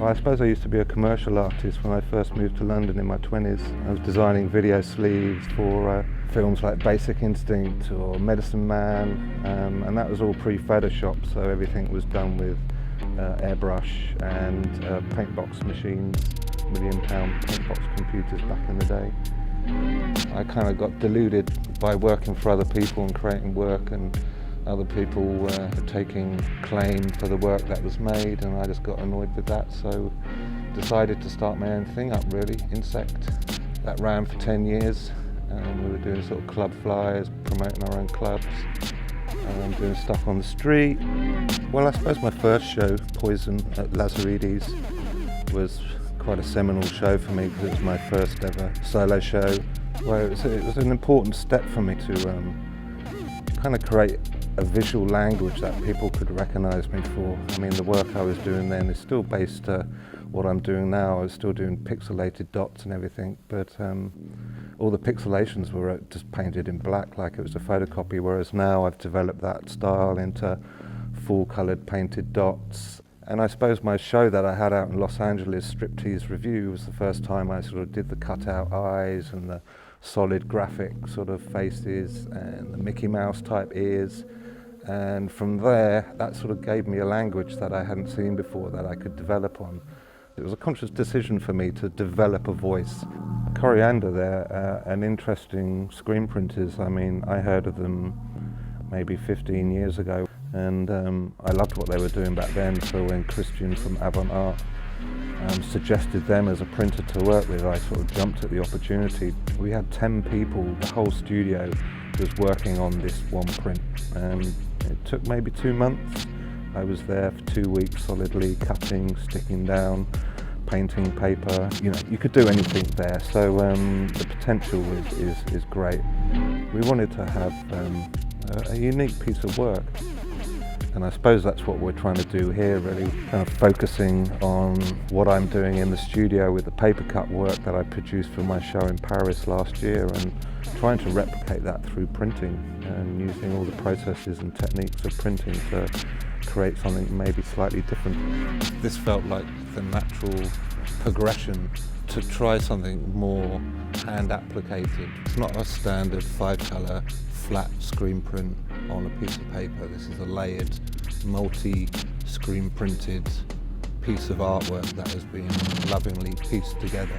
Well, I suppose I used to be a commercial artist when I first moved to London in my 20s. I was designing video sleeves for films like Basic Instinct or Medicine Man, and that was all pre-Photoshop, so everything was done with airbrush and paintbox machines, £1 million paintbox computers back in the day. I kind of got deluded by working for other people and creating work, and other people taking claim for the work that was made, and I just got annoyed with that, so decided to start my own thing up, really, Insect. That ran for 10 years, and we were doing sort of club flyers, promoting our own clubs, doing stuff on the street. Well, I suppose my first show, Poison at Lazaridis, was quite a seminal show for me because it was my first ever solo show. Well, it was an important step for me to kind of create a visual language that people could recognise me for. I mean, the work I was doing then is still based what I'm doing now. I was still doing pixelated dots and everything, but all the pixelations were just painted in black like it was a photocopy, whereas now I've developed that style into full-coloured painted dots. And I suppose my show that I had out in Los Angeles, Striptease Review, was the first time I sort of did the cut-out eyes and the solid graphic sort of faces and the Mickey Mouse type ears. And from there, that sort of gave me a language that I hadn't seen before that I could develop on. It was a conscious decision for me to develop a voice. Coriander, they're an interesting screen printers. I mean, I heard of them maybe 15 years ago, and I loved what they were doing back then. So when Christian from Avant suggested them as a printer to work with, I sort of jumped at the opportunity. We had 10 people, the whole studio was working on this one print, and it took maybe 2 months. I was there for 2 weeks solidly, cutting, sticking down, painting paper. You know, you could do anything there, so the potential is great. We wanted to have a unique piece of work, and I suppose that's what we're trying to do here, really, kind of focusing on what I'm doing in the studio with the paper cut work that I produced for my show in Paris last year, and trying to replicate that through printing and using all the processes and techniques of printing to create something maybe slightly different. This felt like the natural progression to try something more hand-applicated. It's not a standard 5-colour flat screen print on a piece of paper. This is a layered, multi-screen printed piece of artwork that has been lovingly pieced together.